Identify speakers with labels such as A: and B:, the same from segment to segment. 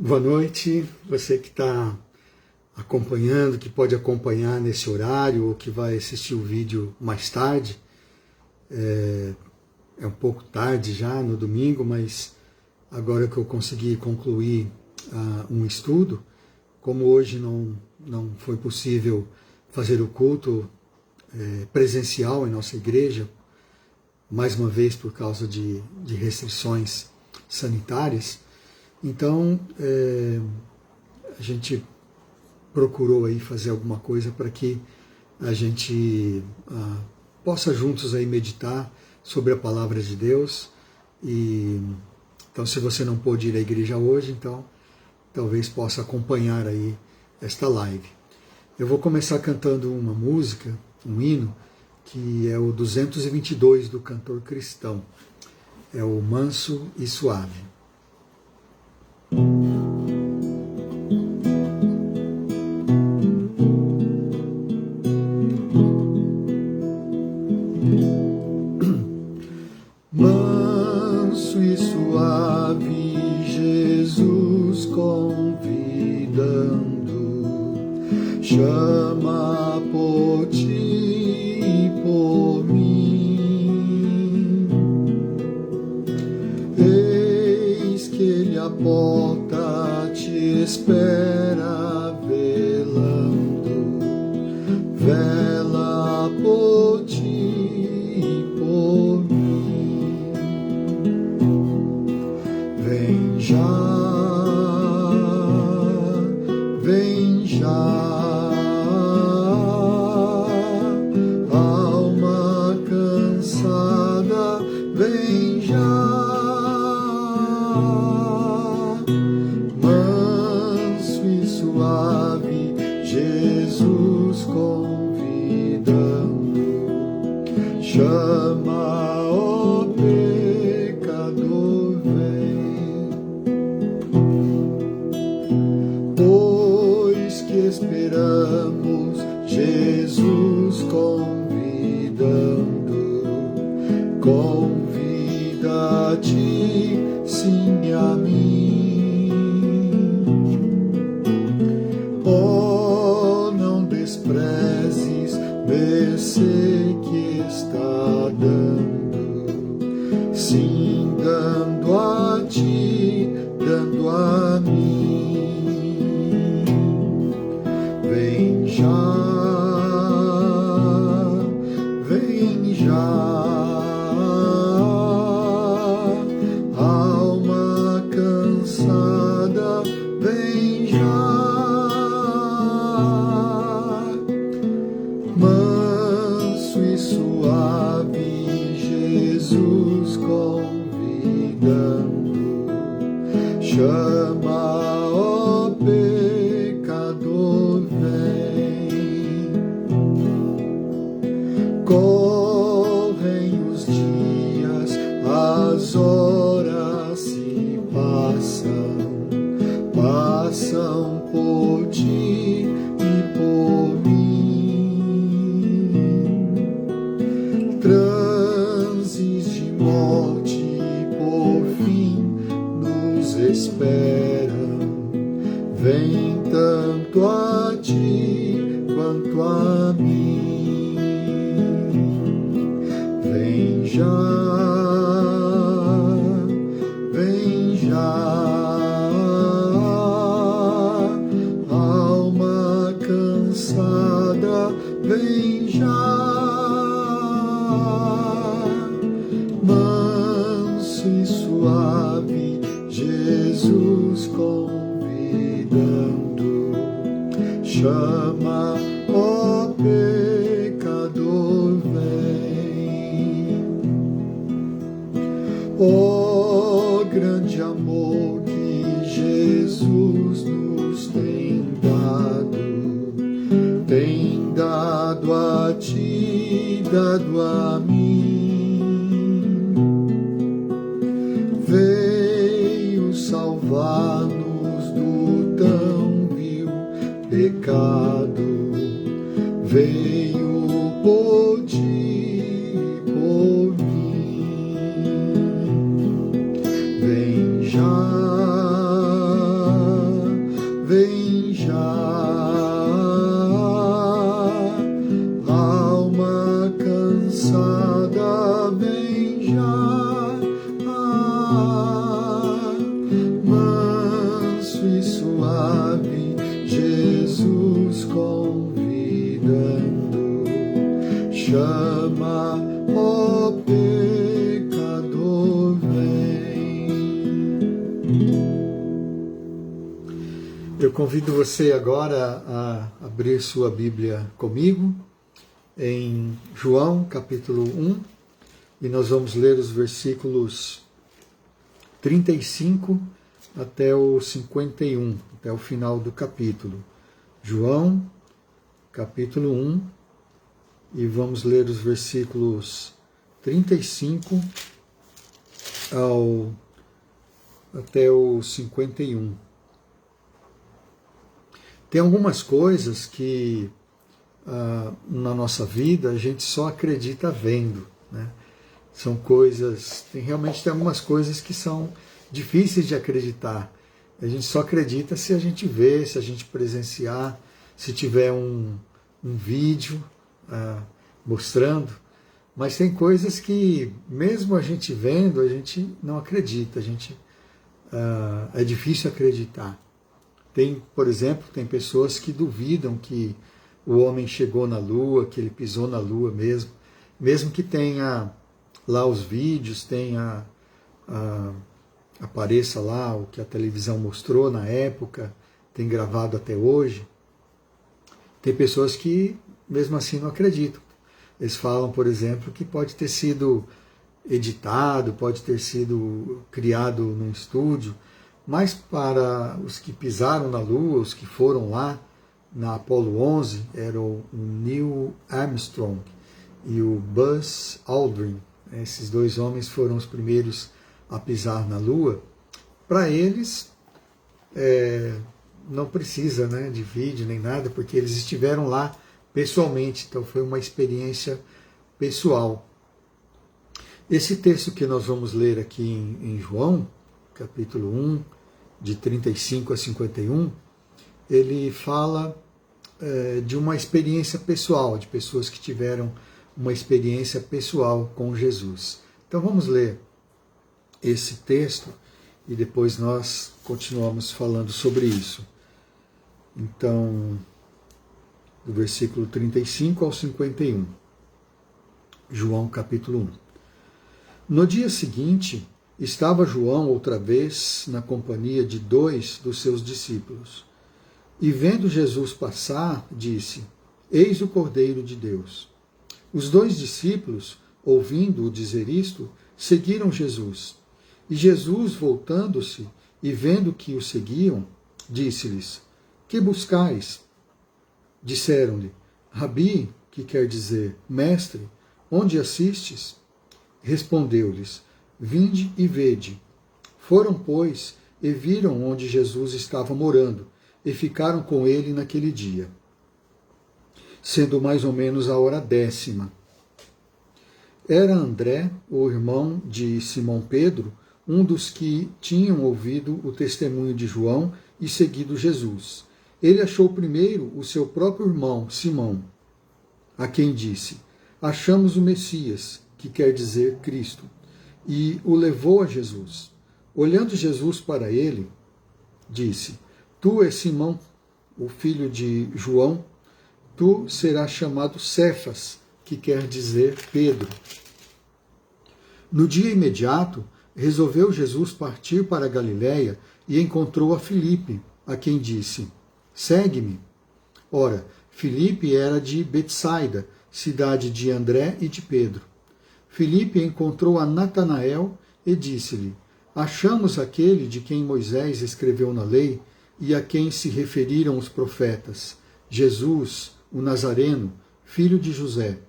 A: Boa noite, você que está acompanhando, que pode acompanhar nesse horário ou que vai assistir o vídeo mais tarde. É um pouco tarde já no domingo, mas agora que eu consegui concluir um estudo, como hoje não foi possível fazer o culto presencial em nossa igreja, mais uma vez por causa de restrições sanitárias, então a gente procurou aí fazer alguma coisa para que a gente possa juntos aí meditar sobre a palavra de Deus. E então, se você não pôde ir à igreja hoje, então talvez possa acompanhar aí esta live. Eu vou começar cantando uma música, um hino, que é o 222 do cantor cristão. É o Manso e Suave. Manso e suave, Jesus convidando, chama por ti e por mim. Eis que Ele à porta te espera velando, vela por ti e por mim. Vem já, alma cansada, vem já, manso e suave, Jesus convidando, chama, ó pecador, pois que esperamos Jesus convidando, convida-te sim a mim. Oh, não desprezes mercê que está dando, sim, dando a ti, dando a mim. Vem já, alma cansada, vem já, manso e suave, Jesus convidando, chama, ó pecador, vem. Correm os dias, as horas se passam por ti e por mim. Transes de morte por fim nos esperam, vem tanto a ti quanto a mim. Vem já, alma cansada, vem já, manso e suave, Jesus convidando, chama, ó pecador, vem. Ó grande amor que Jesus nos tem dado a ti, dado a mim. Veio salvar-nos do tão vil pecado, veio por ti, por mim. Vem já, Eu convido você agora a abrir sua Bíblia comigo em João capítulo 1 e nós vamos ler os versículos 35 até o 51, até o final do capítulo. João capítulo 1 e vamos ler os versículos 35 até o 51. Tem algumas coisas que na nossa vida a gente só acredita vendo, né? São coisas, realmente tem algumas coisas que são difíceis de acreditar. A gente só acredita se a gente vê, se a gente presenciar, se tiver um vídeo mostrando. Mas tem coisas que, mesmo a gente vendo, a gente não acredita, é difícil acreditar. Tem, por exemplo, tem pessoas que duvidam que o homem chegou na Lua, que ele pisou na Lua mesmo que tenha lá os vídeos, apareça lá o que a televisão mostrou na época, tem gravado até hoje. Tem pessoas que, mesmo assim, não acreditam. Eles falam, por exemplo, que pode ter sido editado, pode ter sido criado num estúdio, mas para os que pisaram na Lua, os que foram lá na Apollo 11, eram o Neil Armstrong e o Buzz Aldrin. Esses dois homens foram os primeiros a pisar na Lua. Para eles, não precisa, né, de vídeo nem nada, porque eles estiveram lá pessoalmente, então foi uma experiência pessoal. Esse texto que nós vamos ler aqui em João, capítulo 1, de 35 a 51, ele fala de uma experiência pessoal, de pessoas que tiveram uma experiência pessoal com Jesus. Então vamos ler esse texto e depois nós continuamos falando sobre isso. Então, do versículo 35 ao 51, João capítulo 1. No dia seguinte, estava João outra vez na companhia de 2 dos seus discípulos. E vendo Jesus passar, disse: Eis o Cordeiro de Deus. Os 2 discípulos, ouvindo-o dizer isto, seguiram Jesus. E Jesus, voltando-se e vendo que o seguiam, disse-lhes: Que buscais? Disseram-lhe: Rabi, que quer dizer mestre, onde assistes? Respondeu-lhes: Vinde e vede. Foram, pois, e viram onde Jesus estava morando, e ficaram com ele naquele dia, sendo mais ou menos a hora 10ª. Era André, o irmão de Simão Pedro, um dos que tinham ouvido o testemunho de João e seguido Jesus. Ele achou primeiro o seu próprio irmão, Simão, a quem disse: Achamos o Messias, que quer dizer Cristo, e o levou a Jesus. Olhando Jesus para ele, disse: Tu és Simão, o filho de João, tu serás chamado Cefas, que quer dizer Pedro. No dia imediato, resolveu Jesus partir para a Galiléia e encontrou a Filipe, a quem disse: Segue-me. Ora, Filipe era de Betsaida, cidade de André e de Pedro. Filipe encontrou a Natanael e disse-lhe: Achamos aquele de quem Moisés escreveu na lei e a quem se referiram os profetas, Jesus, o Nazareno, filho de José.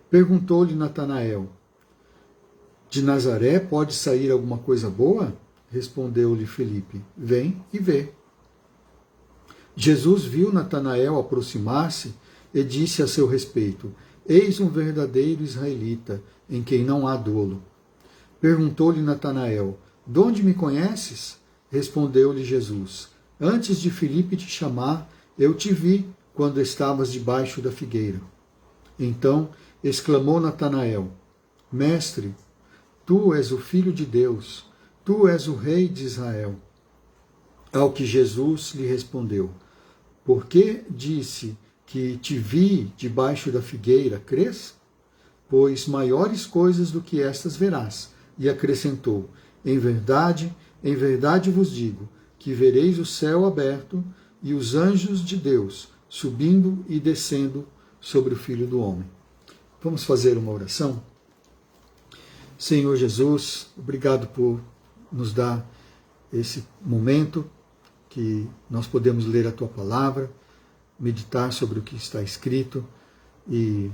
A: Perguntou-lhe Natanael: De Nazaré pode sair alguma coisa boa? Respondeu-lhe Filipe: Vem e vê. Jesus viu Natanael aproximar-se e disse a seu respeito: Eis um verdadeiro israelita, em quem não há dolo. Perguntou-lhe Natanael: De onde me conheces? Respondeu-lhe Jesus: Antes de Filipe te chamar, eu te vi quando estavas debaixo da figueira. Então exclamou Natanael: Mestre, tu és o Filho de Deus, tu és o Rei de Israel. Ao que Jesus lhe respondeu: Por que disse que te vi debaixo da figueira, crês? Pois maiores coisas do que estas verás. E acrescentou: em verdade vos digo, que vereis o céu aberto e os anjos de Deus subindo e descendo sobre o Filho do Homem. Vamos fazer uma oração? Senhor Jesus, obrigado por nos dar esse momento que nós podemos ler a Tua Palavra, meditar sobre o que está escrito e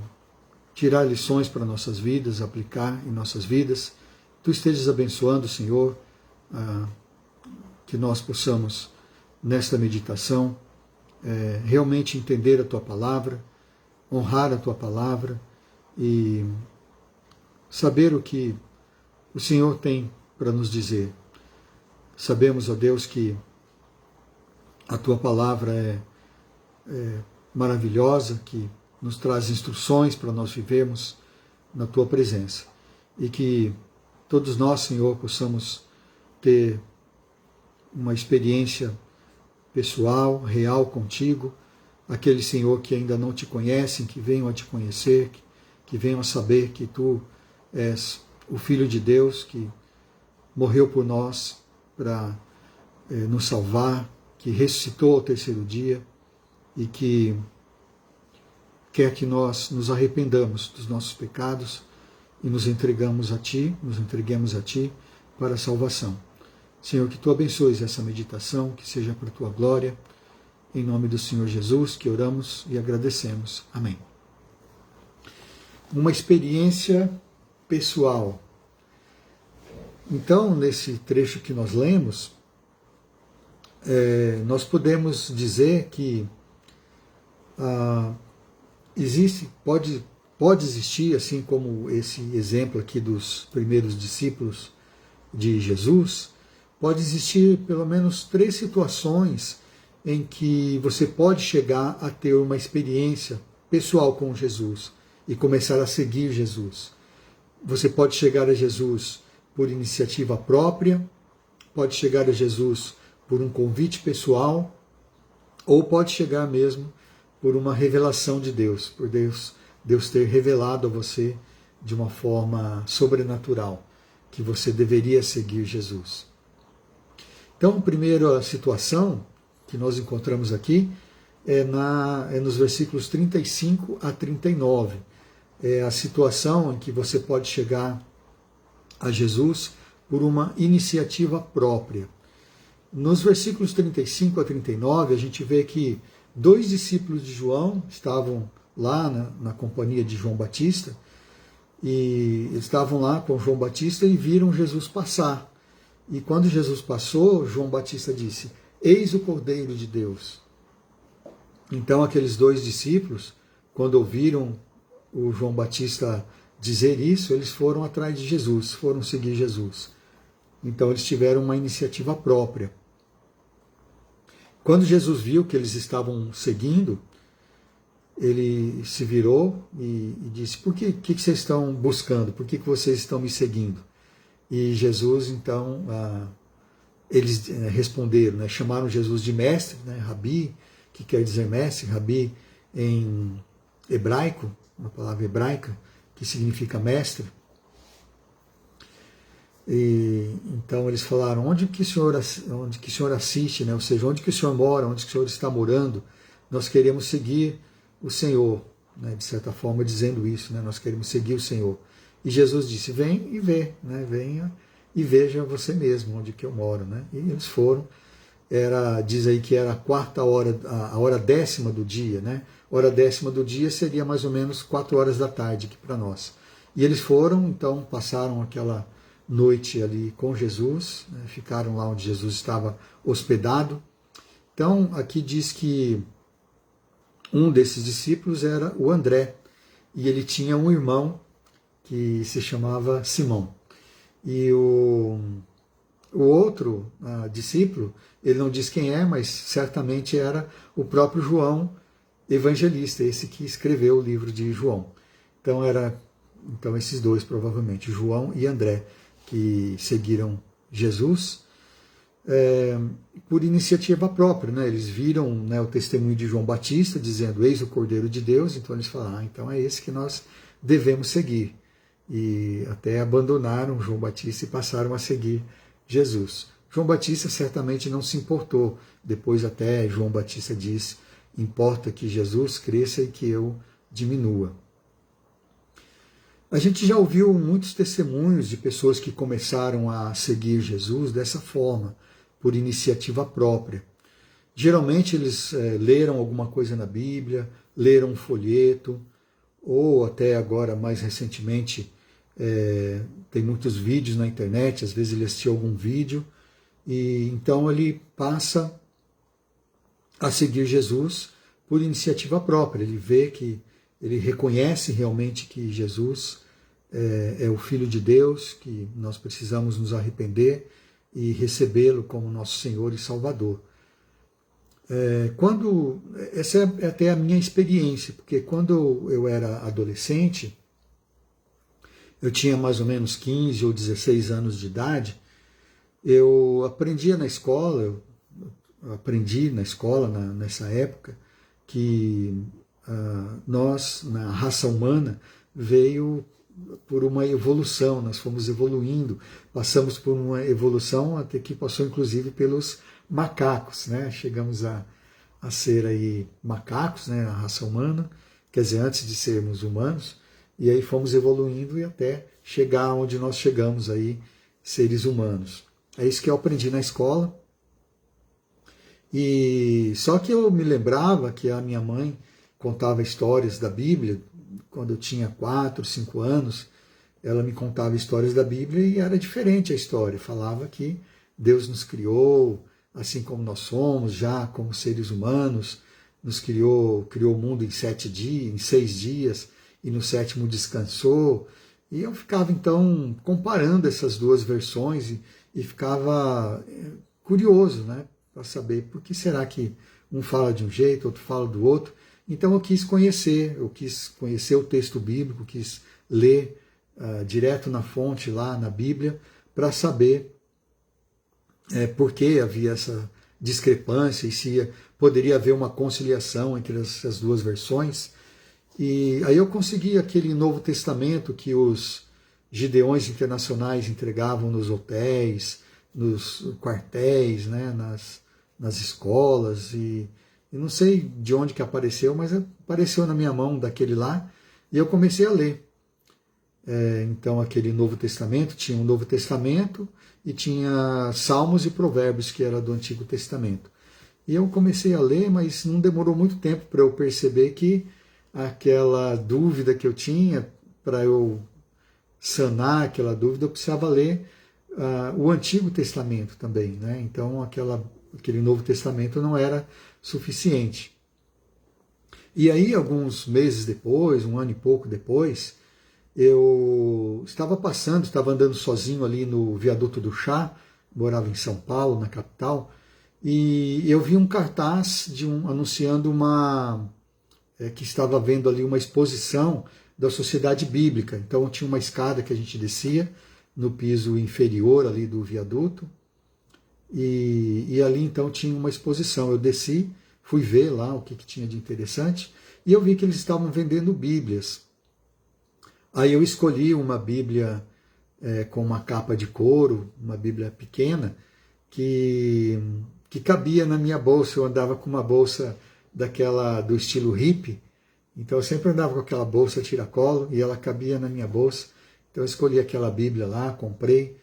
A: tirar lições para nossas vidas, aplicar em nossas vidas. Tu estejas abençoando, Senhor, que nós possamos, nesta meditação, realmente entender a Tua Palavra, honrar a Tua Palavra e saber o que o Senhor tem para nos dizer. Sabemos, ó Deus, que a Tua Palavra é maravilhosa, que nos traz instruções para nós vivermos na Tua presença. E que todos nós, Senhor, possamos ter uma experiência pessoal, real contigo, aqueles, Senhor, que ainda não te conhecem, que venham a te conhecer, que venham a saber que Tu és o Filho de Deus, que morreu por nós para nos salvar, que ressuscitou ao terceiro dia e que quer que nós nos arrependamos dos nossos pecados e nos entreguemos a Ti para a salvação. Senhor, que Tu abençoes essa meditação, que seja para a Tua glória. Em nome do Senhor Jesus que oramos e agradecemos. Amém. Uma experiência pessoal. Então, nesse trecho que nós lemos, nós podemos dizer que pode existir, assim como esse exemplo aqui dos primeiros discípulos de Jesus, pode existir pelo menos 3 situações em que você pode chegar a ter uma experiência pessoal com Jesus e começar a seguir Jesus. Você pode chegar a Jesus por iniciativa própria, pode chegar a Jesus por um convite pessoal, ou pode chegar mesmo por uma revelação de Deus, por Deus ter revelado a você de uma forma sobrenatural que você deveria seguir Jesus. Então, a primeira situação que nós encontramos aqui é nos versículos 35 a 39. É a situação em que você pode chegar a Jesus por uma iniciativa própria. Nos versículos 35 a 39, a gente vê que 2 discípulos de João estavam lá na companhia de João Batista, e eles estavam lá com João Batista e viram Jesus passar. E quando Jesus passou, João Batista disse: "Eis o Cordeiro de Deus". Então aqueles 2 discípulos, quando ouviram o João Batista dizer isso, eles foram atrás de Jesus, foram seguir Jesus. Então eles tiveram uma iniciativa própria. Quando Jesus viu que eles estavam seguindo, ele se virou e disse: "Por que vocês estão buscando? Por que vocês estão me seguindo?" E Jesus, então, eles responderam, chamaram Jesus de mestre, Rabi, que quer dizer mestre, Rabi em hebraico, uma palavra hebraica, que significa mestre. E então eles falaram: onde que o senhor assiste, ou seja, onde que o senhor mora, onde que o senhor está morando? Nós queremos seguir o Senhor, de certa forma dizendo isso, nós queremos seguir o Senhor. E Jesus disse: vem e vê, venha e veja você mesmo onde que eu moro. E eles foram. Diz aí que era a 4ª hora, a hora 10ª do dia, Hora 10ª do dia seria mais ou menos 4 horas da tarde aqui para nós. E eles foram, então, passaram aquela noite ali com Jesus, ficaram lá onde Jesus estava hospedado. Então, aqui diz que um desses discípulos era o André, e ele tinha um irmão que se chamava Simão. E o outro discípulo, ele não diz quem é, mas certamente era o próprio João Evangelista, esse que escreveu o livro de João. Então esses 2 provavelmente, João e André, que seguiram Jesus por iniciativa própria. Eles viram o testemunho de João Batista dizendo: "Eis o Cordeiro de Deus", então eles falaram: então é esse que nós devemos seguir. E até abandonaram João Batista e passaram a seguir Jesus. João Batista certamente não se importou. Depois até João Batista disse: importa que Jesus cresça e que eu diminua. A gente já ouviu muitos testemunhos de pessoas que começaram a seguir Jesus dessa forma, por iniciativa própria. Geralmente eles leram alguma coisa na Bíblia, leram um folheto, ou até agora, mais recentemente, tem muitos vídeos na internet, às vezes ele assistiu algum vídeo, e então ele passa a seguir Jesus por iniciativa própria. Ele vê que, ele reconhece realmente que Jesus é o Filho de Deus, que nós precisamos nos arrepender e recebê-lo como nosso Senhor e Salvador. Essa é até a minha experiência, porque quando eu era adolescente, eu tinha mais ou menos 15 ou 16 anos de idade, eu aprendia na escola, nessa época, que nós, na raça humana, veio por uma evolução, nós fomos evoluindo, passamos por uma evolução até que passou inclusive pelos macacos, né? Chegamos a ser aí macacos, né? A raça humana, quer dizer, antes de sermos humanos, e aí fomos evoluindo e até chegar onde nós chegamos aí, seres humanos. É isso que eu aprendi na escola. E só que eu me lembrava que a minha mãe contava histórias da Bíblia, quando eu tinha 4, 5 anos, ela me contava histórias da Bíblia e era diferente a história. Falava que Deus nos criou, assim como nós somos, já como seres humanos, nos criou o mundo em 7 dias, em 6 dias, e no 7º descansou. E eu ficava então comparando essas duas versões e ficava curioso, né, para saber por que será que um fala de um jeito, outro fala do outro. Então eu quis conhecer o texto bíblico, quis ler direto na fonte lá na Bíblia, para saber por que havia essa discrepância e se poderia haver uma conciliação entre as duas versões. E aí eu consegui aquele Novo Testamento que os Gideões internacionais entregavam nos hotéis, nos quartéis, né, nas escolas, e não sei de onde que apareceu, mas apareceu na minha mão daquele lá, e eu comecei a ler. Então aquele Novo Testamento, tinha o Novo Testamento e tinha Salmos e Provérbios, que era do Antigo Testamento. E eu comecei a ler, mas não demorou muito tempo para eu perceber que aquela dúvida que eu tinha, para eu sanar aquela dúvida, eu precisava ler o Antigo Testamento também, né? Então aquele Novo Testamento não era suficiente. E aí, alguns meses depois, um ano e pouco depois, eu estava andando sozinho ali no Viaduto do Chá, morava em São Paulo, na capital, e eu vi um cartaz anunciando que estava havendo ali uma exposição da Sociedade Bíblica. Então tinha uma escada que a gente descia no piso inferior ali do viaduto, e ali então tinha uma exposição. Eu desci, fui ver lá o que tinha de interessante, e eu vi que eles estavam vendendo Bíblias. Aí eu escolhi uma Bíblia com uma capa de couro, uma Bíblia pequena, que cabia na minha bolsa. Eu andava com uma bolsa do estilo hippie, então eu sempre andava com aquela bolsa tiracolo e ela cabia na minha bolsa. Então eu escolhi aquela Bíblia lá, comprei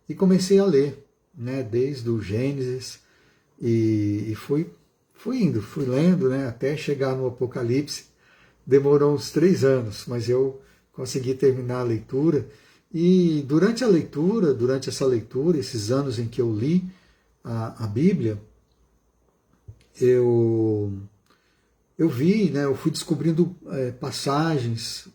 A: e comecei a ler, né, desde o Gênesis, e fui indo, fui lendo, né, até chegar no Apocalipse. Demorou uns 3 anos, mas eu consegui terminar a leitura. E durante essa leitura, esses anos em que eu li a Bíblia, eu vi, né, eu fui descobrindo passagens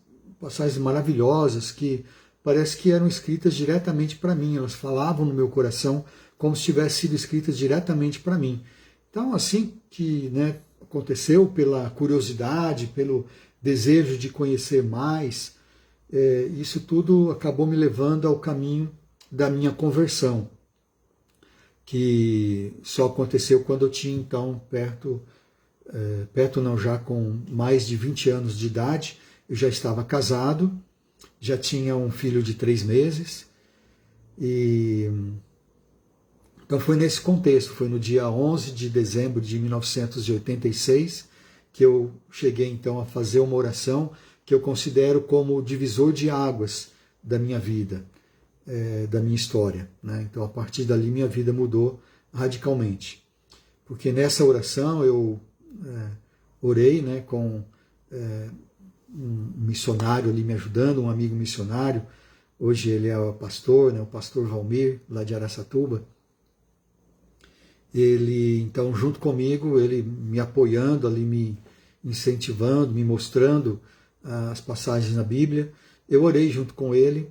A: maravilhosas que parece que eram escritas diretamente para mim. Elas falavam no meu coração como se tivessem sido escritas diretamente para mim. Então, assim que, né, aconteceu, pela curiosidade, pelo desejo de conhecer mais, isso tudo acabou me levando ao caminho da minha conversão, que só aconteceu quando eu tinha, então, já com mais de 20 anos de idade. Eu já estava casado, já tinha um filho de 3 meses, e Então foi nesse contexto, foi no dia 11 de dezembro de 1986 que eu cheguei então a fazer uma oração que eu considero como o divisor de águas da minha vida, da minha história, né? Então a partir dali minha vida mudou radicalmente, porque nessa oração eu orei, né, com um missionário ali me ajudando, um amigo missionário, hoje ele é o pastor, né, o pastor Valmir, lá de Araçatuba. Ele, então, junto comigo, ele me apoiando ali, me incentivando, me mostrando as passagens na Bíblia. Eu orei junto com ele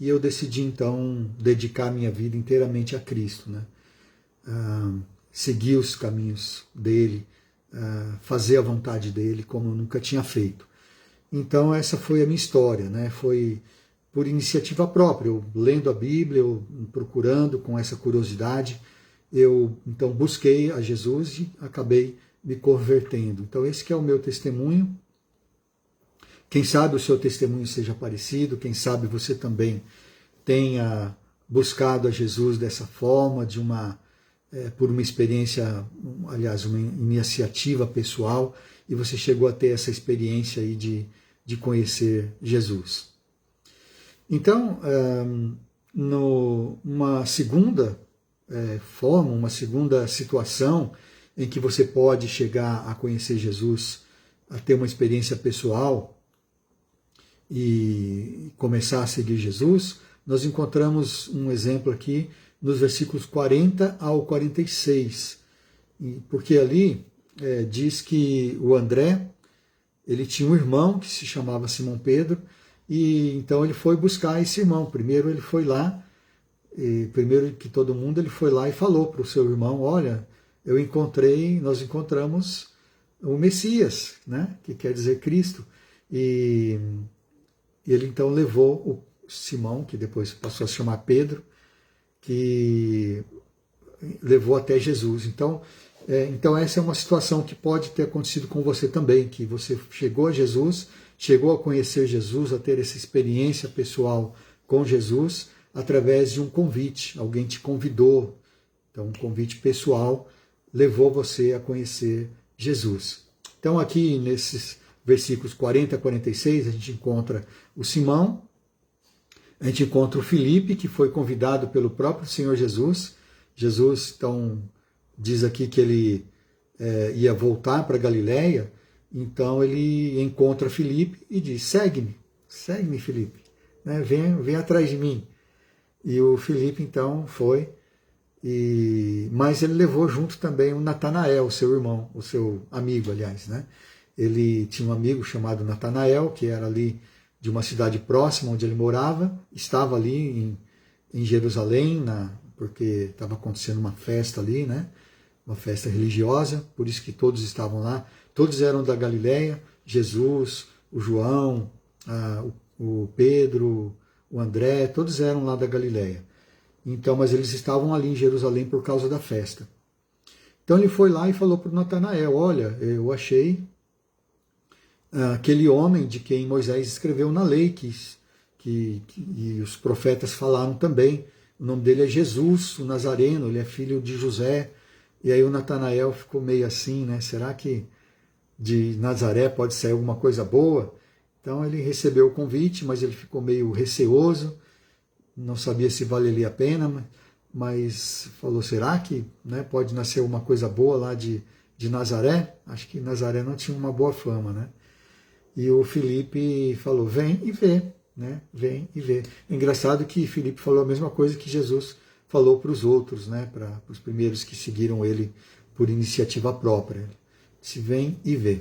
A: e eu decidi, então, dedicar minha vida inteiramente a Cristo, né? Seguir os caminhos dele, fazer a vontade dele, como eu nunca tinha feito. Então, essa foi a minha história, né? Foi por iniciativa própria, eu lendo a Bíblia, eu procurando com essa curiosidade, eu então busquei a Jesus e acabei me convertendo. Então esse que é o meu testemunho. Quem sabe o seu testemunho seja parecido, quem sabe você também tenha buscado a Jesus dessa forma, por uma experiência, aliás, uma iniciativa pessoal, e você chegou a ter essa experiência aí de conhecer Jesus. Então, uma segunda forma, uma segunda situação em que você pode chegar a conhecer Jesus, a ter uma experiência pessoal e começar a seguir Jesus, nós encontramos um exemplo aqui nos versículos 40 ao 46, porque ali diz que o André, ele tinha um irmão que se chamava Simão Pedro, e então ele foi buscar esse irmão. Primeiro ele foi lá, primeiro que todo mundo, ele foi lá e falou para o seu irmão: olha, nós encontramos o Messias, né, que quer dizer Cristo. E ele então levou o Simão, que depois passou a se chamar Pedro, que levou até Jesus. Então essa é uma situação que pode ter acontecido com você também, que você chegou a Jesus, chegou a conhecer Jesus, a ter essa experiência pessoal com Jesus, através de um convite. Alguém te convidou, então um convite pessoal levou você a conhecer Jesus. Então aqui nesses versículos 40 a 46 a gente encontra o Simão, a gente encontra o Filipe, que foi convidado pelo próprio Senhor Jesus. Jesus então diz aqui que ele ia voltar para Galiléia, então ele encontra Filipe e diz: segue-me, Filipe, né? Vem atrás de mim. E o Filipe então foi, mas ele levou junto também o Natanael, seu irmão, o seu amigo, aliás, né? Ele tinha um amigo chamado Natanael, que era ali de uma cidade próxima onde ele morava, estava ali em Jerusalém, porque estava acontecendo uma festa ali, né? Uma festa religiosa, por isso que todos estavam lá. Todos eram da Galiléia: Jesus, o João, o Pedro, o André, todos eram lá da Galiléia. Então, mas eles estavam ali em Jerusalém por causa da festa. Então ele foi lá e falou para o Natanael: olha, eu achei aquele homem de quem Moisés escreveu na lei, e os profetas falaram também. O nome dele é Jesus, o Nazareno, ele é filho de José. E aí o Natanael ficou meio assim, né? Será que de Nazaré pode sair alguma coisa boa? Então ele recebeu o convite, mas ele ficou meio receoso, não sabia se valeria a pena, mas falou: será que, né, pode nascer uma coisa boa lá de Nazaré? Acho que Nazaré não tinha uma boa fama, né? E o Filipe falou: vem e vê, né? Vem e vê. É engraçado que Filipe falou a mesma coisa que Jesus falou para os outros, né? Para os primeiros que seguiram ele por iniciativa própria. Se vem e vê.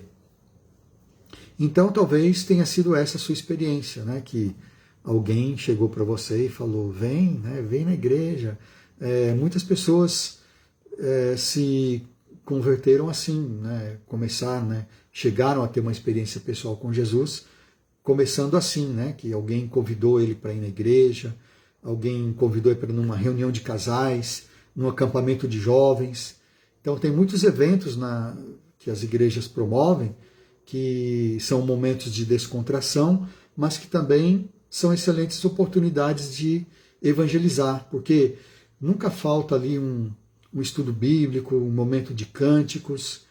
A: Então talvez tenha sido essa a sua experiência, né? Que alguém chegou para você e falou: vem, né? Vem na igreja. Muitas pessoas se converteram assim, né? Começaram, né? Chegaram a ter uma experiência pessoal com Jesus, começando assim, né? Que alguém convidou ele para ir na igreja, alguém convidou ele para numa reunião de casais, num acampamento de jovens. Então tem muitos eventos que as igrejas promovem, que são momentos de descontração, mas que também são excelentes oportunidades de evangelizar, porque nunca falta ali um estudo bíblico, um momento de cânticos,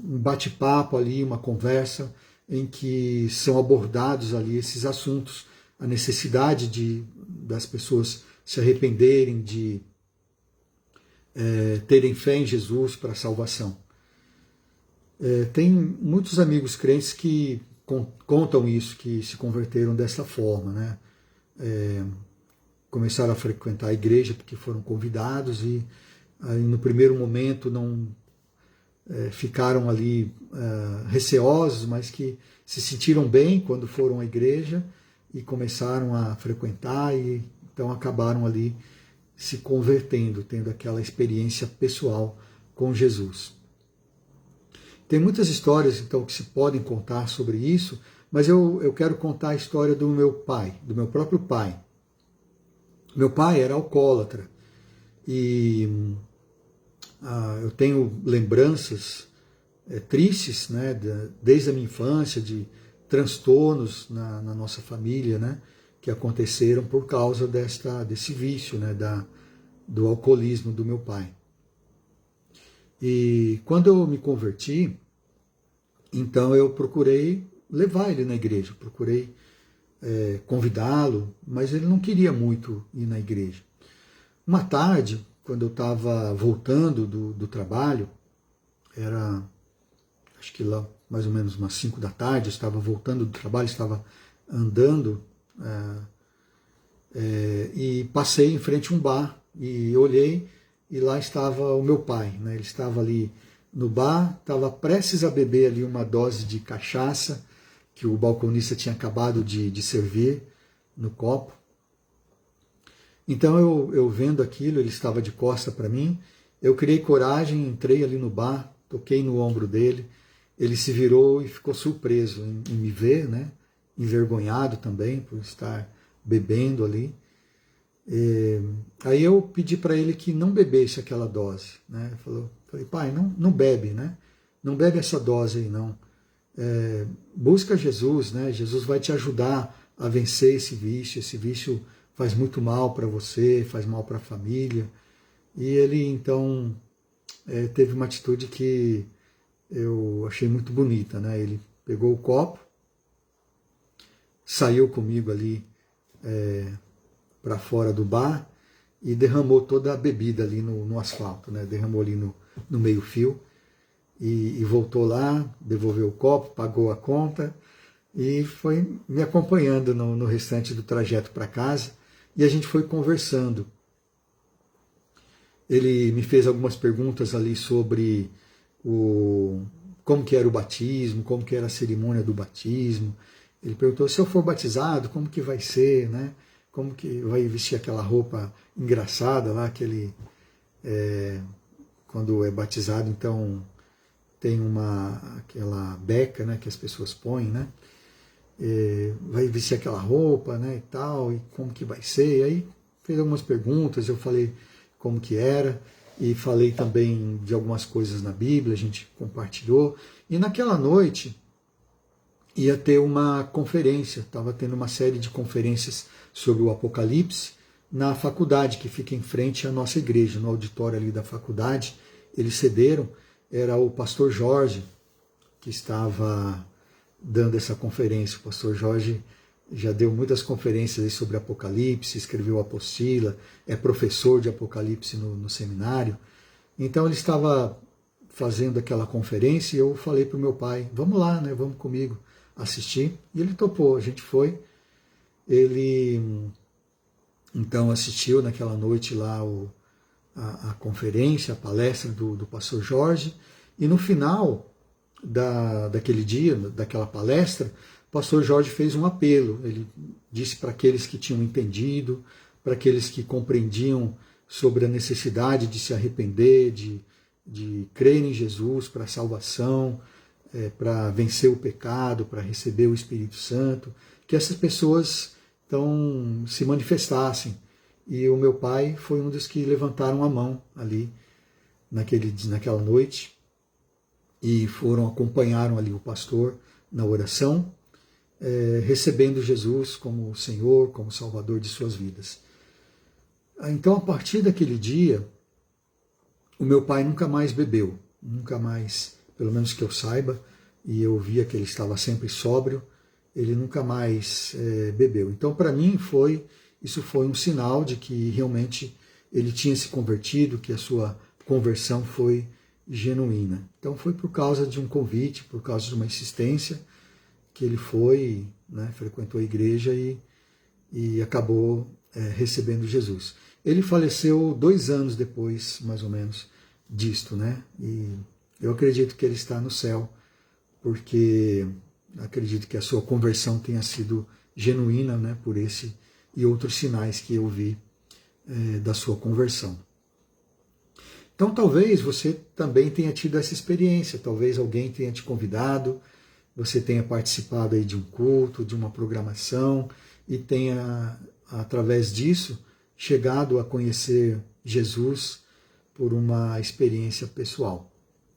A: um bate-papo ali, uma conversa em que são abordados ali esses assuntos, a necessidade das pessoas se arrependerem, de terem fé em Jesus para a salvação. Tem muitos amigos crentes que contam isso, que se converteram dessa forma, né? Começaram a frequentar a igreja porque foram convidados e aí, no primeiro momento não ficaram ali receosos, mas que se sentiram bem quando foram à igreja e começaram a frequentar e então acabaram ali se convertendo, tendo aquela experiência pessoal com Jesus. Tem muitas histórias então que se podem contar sobre isso, mas eu quero contar a história do meu pai, do meu próprio pai. Meu pai era alcoólatra e eu tenho lembranças tristes, né, desde a minha infância, de transtornos na nossa família, né, que aconteceram por causa desse vício, né, do alcoolismo do meu pai. E quando eu me converti, então eu procurei levar ele na igreja, procurei convidá-lo, mas ele não queria muito ir na igreja. Uma tarde, quando eu estava voltando do trabalho, era acho que lá mais ou menos umas 5 da tarde, eu estava voltando do trabalho, estava andando e passei em frente a um bar e olhei e lá estava o meu pai, né? Ele estava ali no bar, estava prestes a beber ali uma dose de cachaça que o balconista tinha acabado de servir no copo. Então eu vendo aquilo, ele estava de costa para mim, eu criei coragem, entrei ali no bar, toquei no ombro dele, ele se virou e ficou surpreso em me ver, né? Envergonhado também por estar bebendo ali. Aí eu pedi para ele que não bebesse aquela dose, né? Falei, pai, não bebe, né? Não bebe essa dose aí, não. Busca Jesus, né? Jesus vai te ajudar a vencer esse vício faz muito mal para você, faz mal para a família. E ele então teve uma atitude que eu achei muito bonita, né? Ele pegou o copo, saiu comigo ali para fora do bar e derramou toda a bebida ali no asfalto, né? Derramou ali no meio-fio e voltou lá, devolveu o copo, pagou a conta e foi me acompanhando no restante do trajeto para casa e a gente foi conversando. Ele me fez algumas perguntas ali sobre como que era o batismo, como que era a cerimônia do batismo. Ele perguntou, se eu for batizado, como que vai ser, né? Como que vai vestir aquela roupa engraçada lá, quando é batizado, então tem aquela beca, né, que as pessoas põem, né? Vai vestir aquela roupa, né, e tal, e como que vai ser. E aí fez algumas perguntas, eu falei como que era, e falei também de algumas coisas na Bíblia, a gente compartilhou. E naquela noite ia ter uma conferência, estava tendo uma série de conferências sobre o Apocalipse na faculdade que fica em frente à nossa igreja, no auditório ali da faculdade. Eles cederam, era o pastor Jorge que estava dando essa conferência. O pastor Jorge já deu muitas conferências aí sobre Apocalipse, escreveu apostila, é professor de Apocalipse no seminário. Então ele estava fazendo aquela conferência e eu falei para o meu pai, vamos lá, né, vamos comigo assistir. E ele topou, a gente foi. Ele então assistiu naquela noite lá a conferência, a palestra do pastor Jorge, e no final daquele dia, daquela palestra, o pastor Jorge fez um apelo. Ele disse para aqueles que tinham entendido, para aqueles que compreendiam sobre a necessidade de se arrepender, de crer em Jesus para a salvação, para vencer o pecado, para receber o Espírito Santo, que essas pessoas então se manifestassem. E o meu pai foi um dos que levantaram a mão ali naquela noite e acompanharam ali o pastor na oração, recebendo Jesus como Senhor, como Salvador de suas vidas. Então, a partir daquele dia, o meu pai nunca mais bebeu, nunca mais, pelo menos que eu saiba, e eu via que ele estava sempre sóbrio, ele nunca mais bebeu. Então, para mim, isso foi um sinal de que realmente ele tinha se convertido, que a sua conversão foi genuína. Então, foi por causa de um convite, por causa de uma insistência, que ele foi, né, frequentou a igreja e acabou recebendo Jesus. Ele faleceu 2 anos depois, mais ou menos, disto, né? E eu acredito que ele está no céu, porque acredito que a sua conversão tenha sido genuína, né? Por esse e outros sinais que eu vi da sua conversão. Então talvez você também tenha tido essa experiência, talvez alguém tenha te convidado, você tenha participado aí de um culto, de uma programação e tenha, através disso, chegado a conhecer Jesus por uma experiência pessoal.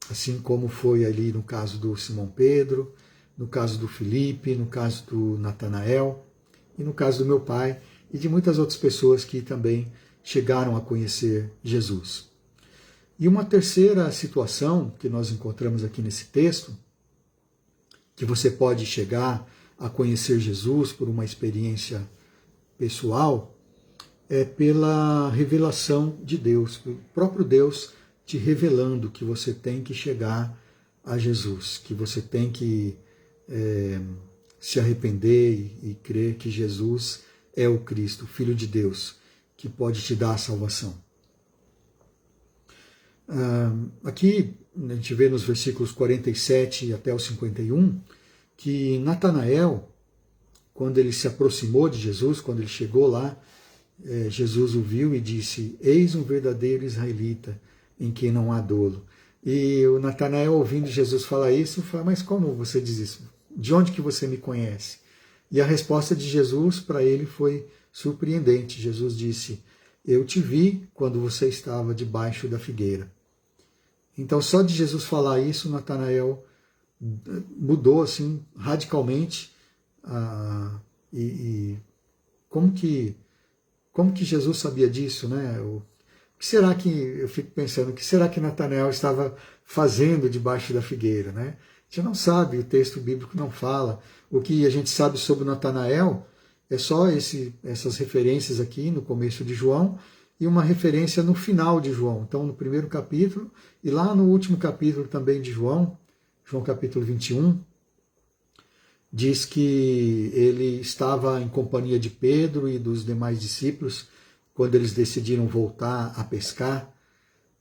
A: Assim como foi ali no caso do Simão Pedro, no caso do Felipe, no caso do Natanael e no caso do meu pai e de muitas outras pessoas que também chegaram a conhecer Jesus. E uma terceira situação que nós encontramos aqui nesse texto, que você pode chegar a conhecer Jesus por uma experiência pessoal, é pela revelação de Deus, o próprio Deus te revelando que você tem que chegar a Jesus, que você tem que se arrepender e crer que Jesus é o Cristo, o Filho de Deus, que pode te dar a salvação. Aqui a gente vê nos versículos 47 até o 51 que Natanael, quando ele se aproximou de Jesus, quando ele chegou lá, Jesus o viu e disse: eis um verdadeiro israelita em quem não há dolo. E o Natanael, ouvindo Jesus falar isso, fala: mas como você diz isso? De onde que você me conhece? E a resposta de Jesus para ele foi surpreendente. Jesus disse: eu te vi quando você estava debaixo da figueira. Então, só de Jesus falar isso, Natanael mudou assim radicalmente. Como que Jesus sabia disso, né? O que será que, eu fico pensando, o que será que Natanael estava fazendo debaixo da figueira, né? A gente não sabe, o texto bíblico não fala. O que a gente sabe sobre Natanael é só essas referências aqui no começo de João e uma referência no final de João. Então, no primeiro capítulo e lá no último capítulo também de João, João capítulo 21, diz que ele estava em companhia de Pedro e dos demais discípulos quando eles decidiram voltar a pescar,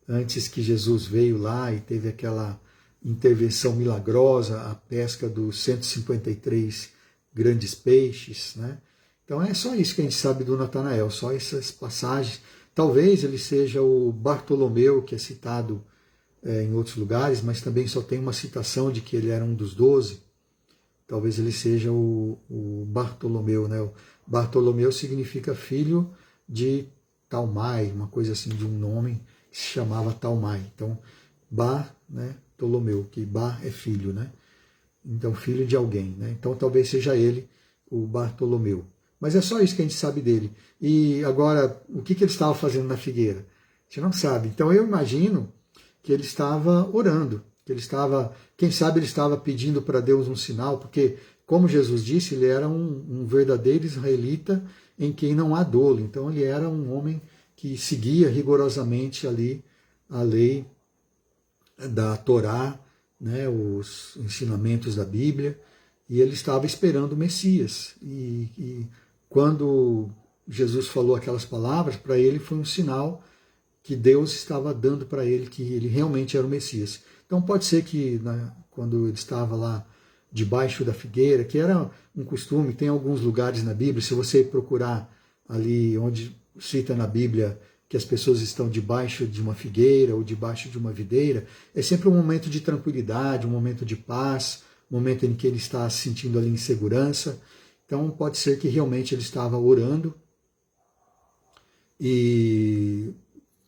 A: antes que Jesus veio lá e teve aquela intervenção milagrosa, a pesca dos 153 grandes peixes, né? Então é só isso que a gente sabe do Natanael, só essas passagens. Talvez ele seja o Bartolomeu, que é citado em outros lugares, mas também só tem uma citação de que ele era um dos 12. Talvez ele seja o Bartolomeu, né? O Bartolomeu significa filho de Talmai, uma coisa assim, de um nome que se chamava Talmai. Então, Bar, né? Ptolomeu, que Bar é filho, né? Então, filho de alguém, né? Então, talvez seja ele, o Bartolomeu. Mas é só isso que a gente sabe dele. E agora, o que ele estava fazendo na figueira? A gente não sabe. Então, eu imagino que ele estava orando, que ele estava, quem sabe ele estava pedindo para Deus um sinal, porque, como Jesus disse, ele era um verdadeiro israelita em quem não há dolo. Então ele era um homem que seguia rigorosamente ali a lei da Torá, né, os ensinamentos da Bíblia, e ele estava esperando o Messias. E quando Jesus falou aquelas palavras, para ele foi um sinal que Deus estava dando para ele que ele realmente era o Messias. Então pode ser que quando ele estava lá debaixo da figueira, que era um costume, tem alguns lugares na Bíblia, se você procurar ali onde cita na Bíblia que as pessoas estão debaixo de uma figueira ou debaixo de uma videira, é sempre um momento de tranquilidade, um momento de paz, um momento em que ele está se sentindo ali em segurança. Então pode ser que realmente ele estava orando e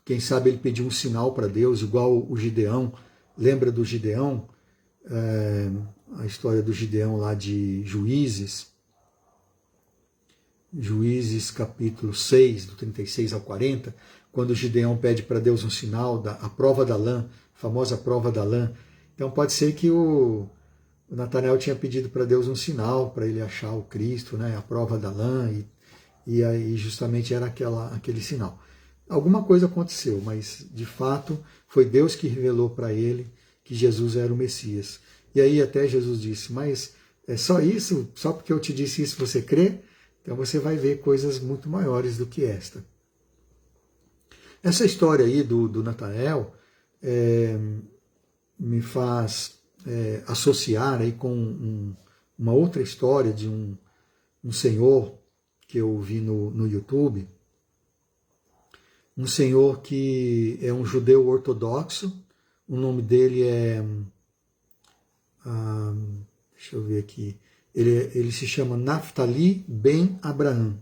A: quem sabe ele pediu um sinal para Deus, igual o Gideão. Lembra do Gideão? A história do Gideão lá de Juízes. Juízes capítulo 6, do 36 ao 40, quando Gideão pede para Deus um sinal, a prova da lã, a famosa prova da lã. Então pode ser que o Natanael tinha pedido para Deus um sinal, para ele achar o Cristo, né, a prova da lã, e aí justamente era aquele sinal. Alguma coisa aconteceu, mas de fato foi Deus que revelou para ele que Jesus era o Messias. E aí até Jesus disse, mas é só isso? Só porque eu te disse isso você crê? Então você vai ver coisas muito maiores do que esta. Essa história aí do Natanael me faz associar aí com uma outra história de um senhor que eu vi no YouTube, um senhor que é um judeu ortodoxo, o nome dele é, deixa eu ver aqui, ele se chama Naftali Ben Abraham,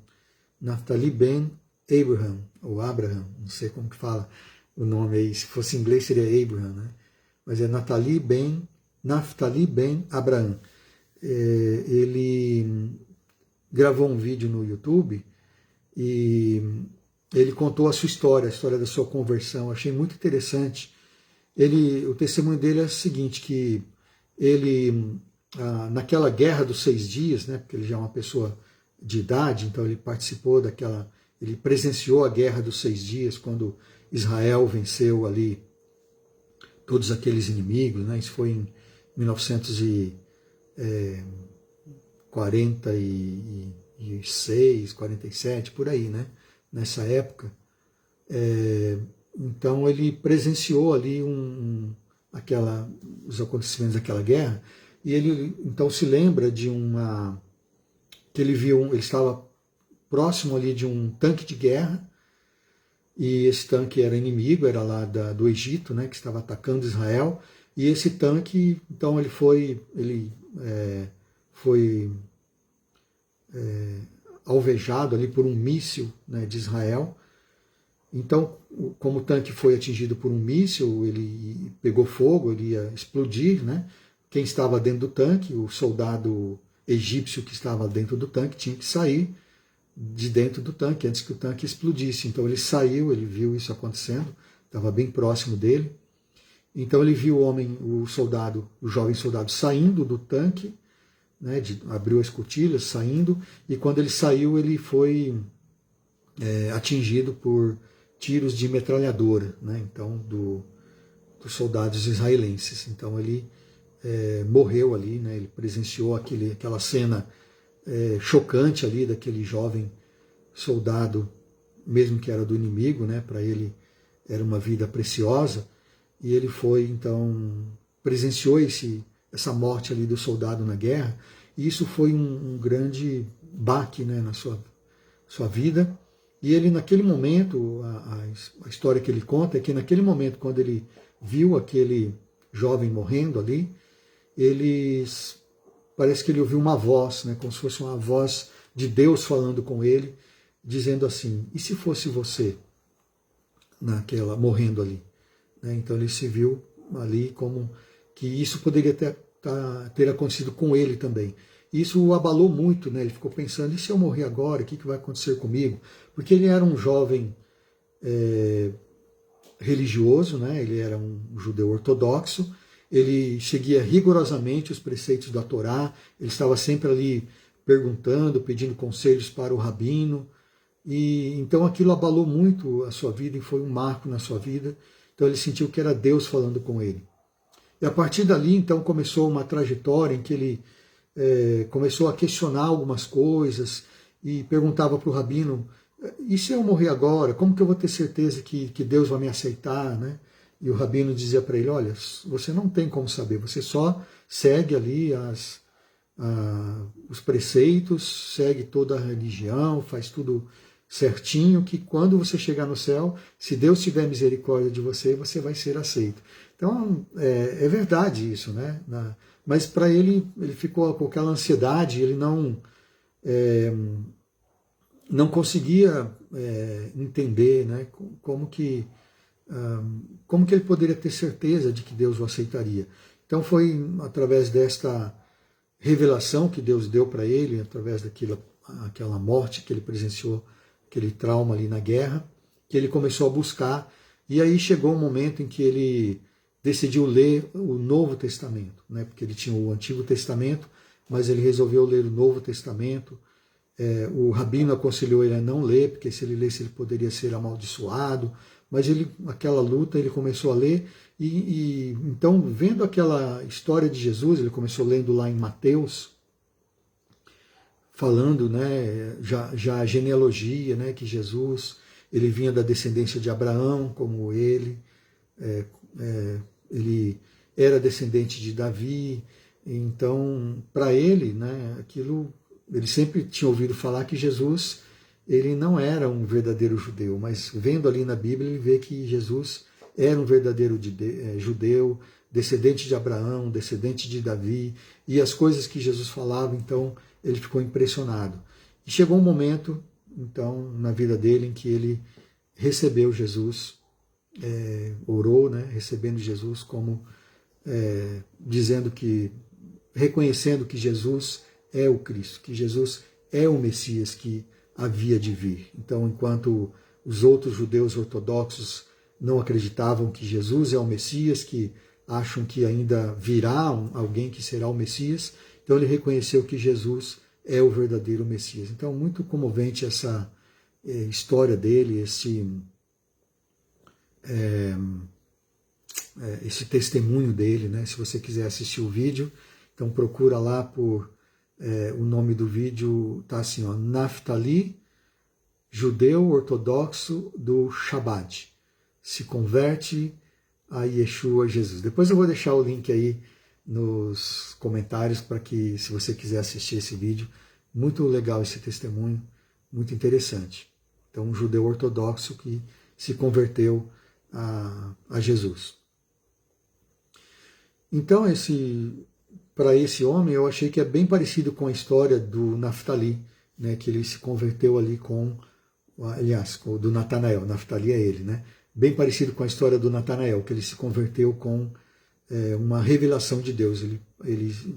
A: Naftali Ben Abraham, ou Abraham, não sei como que fala o nome aí, se fosse em inglês seria Abraham, né? Mas é Naftali Ben Abraham. Ele gravou um vídeo no YouTube e ele contou a sua história, a história da sua conversão. Achei muito interessante. O testemunho dele é o seguinte, que ele, naquela guerra dos 6 dias, né, porque ele já é uma pessoa de idade, então ele participou ele presenciou a guerra dos 6 dias, quando Israel venceu ali todos aqueles inimigos, né, isso foi em 1946, 47, por aí, né, nessa época. Então ele presenciou ali os acontecimentos daquela guerra, e ele então se lembra de que ele estava próximo ali de um tanque de guerra, e esse tanque era inimigo, era lá do Egito, né, que estava atacando Israel, e esse tanque, então ele foi alvejado ali por um míssil, né, de Israel. Então, como o tanque foi atingido por um míssil, ele pegou fogo, ele ia explodir, né? Quem estava dentro do tanque, o soldado egípcio que estava dentro do tanque, tinha que sair de dentro do tanque antes que o tanque explodisse. Então ele saiu, ele viu isso acontecendo, estava bem próximo dele. Então ele viu o jovem soldado saindo do tanque, né? Abriu as escotilhas, saindo, e quando ele saiu, ele foi atingido por tiros de metralhadora, né? Então dos soldados israelenses. Então ele morreu ali, né? Ele presenciou aquela cena chocante ali daquele jovem soldado, mesmo que era do inimigo, né? Para ele era uma vida preciosa, e ele presenciou essa morte ali do soldado na guerra, e isso foi um grande baque, né, na sua vida. E ele, naquele momento, a história que ele conta é que naquele momento, quando ele viu aquele jovem morrendo ali, parece que ele ouviu uma voz, né, como se fosse uma voz de Deus falando com ele, dizendo assim, e se fosse você morrendo ali? Né? Então ele se viu ali como que isso poderia ter acontecido com ele também. Isso o abalou muito, né? Ele ficou pensando, e se eu morrer agora, o que vai acontecer comigo? Porque ele era um jovem religioso, né? Ele era um judeu ortodoxo, ele seguia rigorosamente os preceitos da Torá, ele estava sempre ali perguntando, pedindo conselhos para o rabino, e então aquilo abalou muito a sua vida e foi um marco na sua vida. Então ele sentiu que era Deus falando com ele. E a partir dali, então, começou uma trajetória em que ele começou a questionar algumas coisas e perguntava para o rabino, e se eu morrer agora, como que eu vou ter certeza que Deus vai me aceitar, né? E o rabino dizia para ele, olha, você não tem como saber, você só segue ali os preceitos, segue toda a religião, faz tudo certinho, que quando você chegar no céu, se Deus tiver misericórdia de você, você vai ser aceito. Então, é verdade isso, né? Mas para ele ficou com aquela ansiedade, ele não conseguia entender, né? Como que ele poderia ter certeza de que Deus o aceitaria. Então foi através desta revelação que Deus deu para ele, através aquela morte que ele presenciou, aquele trauma ali na guerra, que ele começou a buscar, e aí chegou um momento em que ele decidiu ler o Novo Testamento, né? Porque ele tinha o Antigo Testamento, mas ele resolveu ler o Novo Testamento. O rabino aconselhou ele a não ler, porque se ele lesse ele poderia ser amaldiçoado, mas aquela luta ele começou a ler, e então, vendo aquela história de Jesus, ele começou lendo lá em Mateus, falando, né, já a genealogia, né, que Jesus ele vinha da descendência de Abraão, como ele era descendente de Davi. Então, para ele, né, aquilo, ele sempre tinha ouvido falar que Jesus ele não era um verdadeiro judeu, mas vendo ali na Bíblia ele vê que Jesus era um verdadeiro judeu, descendente de Abraão, descendente de Davi, e as coisas que Jesus falava, então ele ficou impressionado. E chegou um momento, então, na vida dele em que ele recebeu Jesus, orou, né, recebendo Jesus como dizendo que, reconhecendo que Jesus é o Cristo, que Jesus é o Messias que havia de vir. Então, enquanto os outros judeus ortodoxos não acreditavam que Jesus é o Messias, que acham que ainda virá alguém que será o Messias, então ele reconheceu que Jesus é o verdadeiro Messias. Então, muito comovente essa história dele, esse testemunho dele, né? Se você quiser assistir o vídeo, então procura lá por o nome do vídeo, tá assim, ó, Naftali, judeu ortodoxo do Chabad, se converte a Yeshua Jesus. Depois eu vou deixar o link aí nos comentários para que, se você quiser assistir esse vídeo, muito legal esse testemunho, muito interessante. Então, um judeu ortodoxo que se converteu a Jesus. Então, para esse homem, eu achei que é bem parecido com a história do Naftali, né, que ele se converteu ali do Natanael. Naftali é ele, né? Bem parecido com a história do Natanael, que ele se converteu com uma revelação de Deus.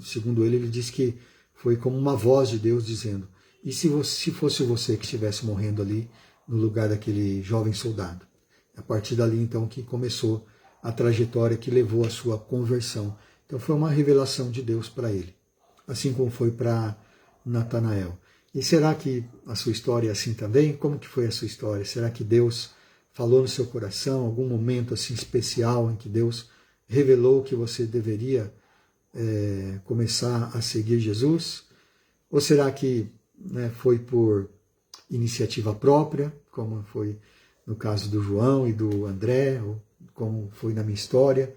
A: Segundo ele disse que foi como uma voz de Deus dizendo: e se fosse você que estivesse morrendo ali no lugar daquele jovem soldado? A partir dali, então, que começou a trajetória que levou à sua conversão. Então foi uma revelação de Deus para ele, assim como foi para Natanael. E será que a sua história é assim também? Como que foi a sua história? Será que Deus falou no seu coração, algum momento assim especial em que Deus revelou que você deveria começar a seguir Jesus? Ou será que foi por iniciativa própria, como foi no caso do João e do André, ou como foi na minha história?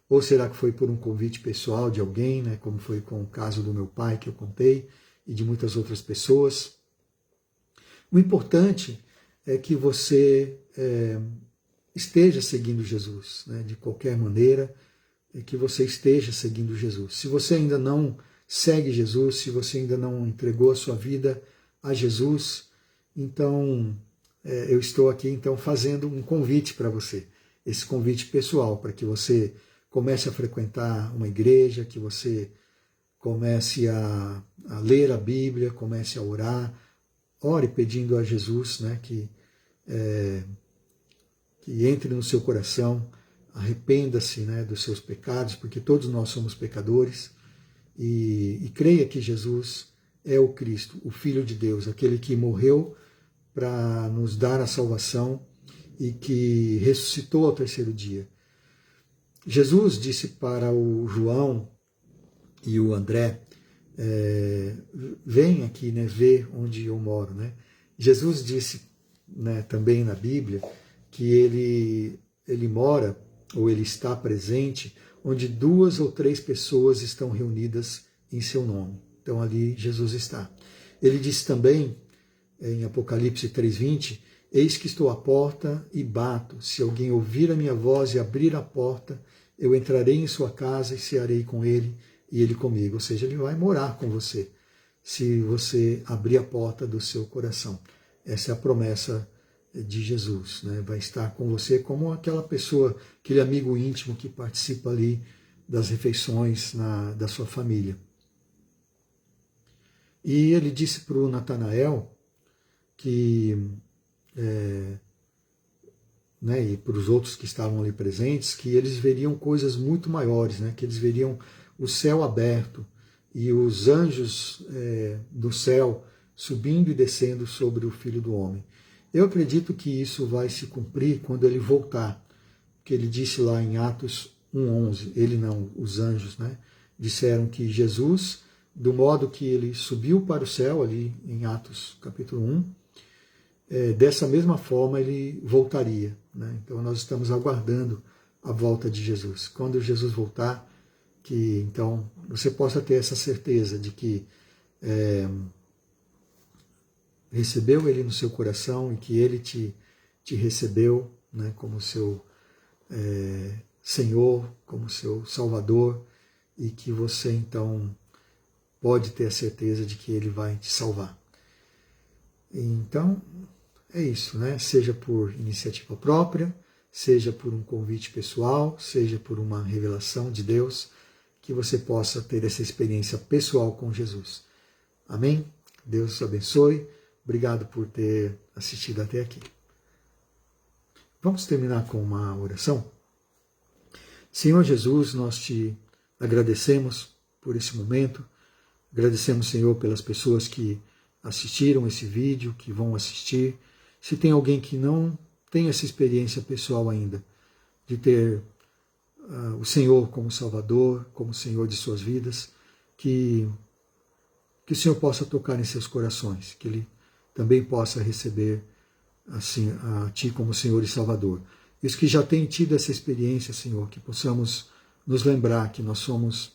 A: Ou será que foi por um convite pessoal de alguém, né, como foi com o caso do meu pai que eu contei, e de muitas outras pessoas? O importante é que você esteja seguindo Jesus, né, de qualquer maneira, que você esteja seguindo Jesus. Se você ainda não segue Jesus, se você ainda não entregou a sua vida a Jesus, então eu estou aqui então fazendo um convite para você, esse convite pessoal, para que você comece a frequentar uma igreja, que você comece a ler a Bíblia, comece a orar, ore pedindo a Jesus, né, que entre no seu coração, arrependa-se, né, dos seus pecados, porque todos nós somos pecadores, e creia que Jesus é o Cristo, o Filho de Deus, aquele que morreu para nos dar a salvação e que ressuscitou ao terceiro dia. Jesus disse para o João e o André: vem aqui, né, ver onde eu moro, né? Jesus disse, né, também na Bíblia que ele mora, ou ele está presente, onde 2 ou 3 pessoas estão reunidas em seu nome. Então ali Jesus está. Ele disse também, em Apocalipse 3:20, eis que estou à porta e bato. Se alguém ouvir a minha voz e abrir a porta, eu entrarei em sua casa e cearei com ele e ele comigo. Ou seja, ele vai morar com você, se você abrir a porta do seu coração. Essa é a promessa de Jesus, né? Vai estar com você como aquela pessoa, aquele amigo íntimo que participa ali das refeições da sua família. E ele disse para o Natanael que, e para os outros que estavam ali presentes, que eles veriam coisas muito maiores, né? Que eles veriam o céu aberto e os anjos do céu subindo e descendo sobre o Filho do Homem. Eu acredito que isso vai se cumprir quando ele voltar, que ele disse lá em Atos 1:11, ele não, os anjos, né? Disseram que Jesus, do modo que ele subiu para o céu, ali em Atos capítulo 1, dessa mesma forma ele voltaria, né? Então nós estamos aguardando a volta de Jesus. Quando Jesus voltar, que então você possa ter essa certeza de que recebeu ele no seu coração e que ele te recebeu, né, como seu Senhor, como seu Salvador, e que você então pode ter a certeza de que ele vai te salvar. Então, é isso, né? Seja por iniciativa própria, seja por um convite pessoal, seja por uma revelação de Deus, que você possa ter essa experiência pessoal com Jesus. Amém? Deus te abençoe. Obrigado por ter assistido até aqui. Vamos terminar com uma oração? Senhor Jesus, nós te agradecemos por esse momento. Agradecemos, Senhor, pelas pessoas que assistiram esse vídeo, que vão assistir. Se tem alguém que não tem essa experiência pessoal ainda, de ter o Senhor como Salvador, como Senhor de suas vidas, que o Senhor possa tocar em seus corações, que Ele também possa receber assim a Ti como Senhor e Salvador. E os que já têm tido essa experiência, Senhor, que possamos nos lembrar que nós somos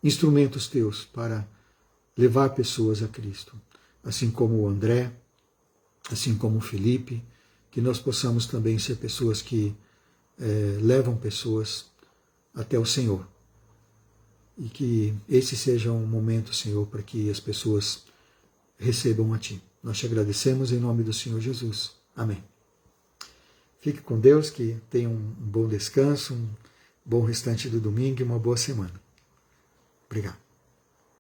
A: instrumentos Teus para levar pessoas a Cristo, assim como o André, assim como o Felipe, que nós possamos também ser pessoas que levam pessoas até o Senhor. E que esse seja um momento, Senhor, para que as pessoas recebam a Ti. Nós te agradecemos em nome do Senhor Jesus. Amém. Fique com Deus, que tenha um bom descanso, um bom restante do domingo e uma boa semana. Obrigado.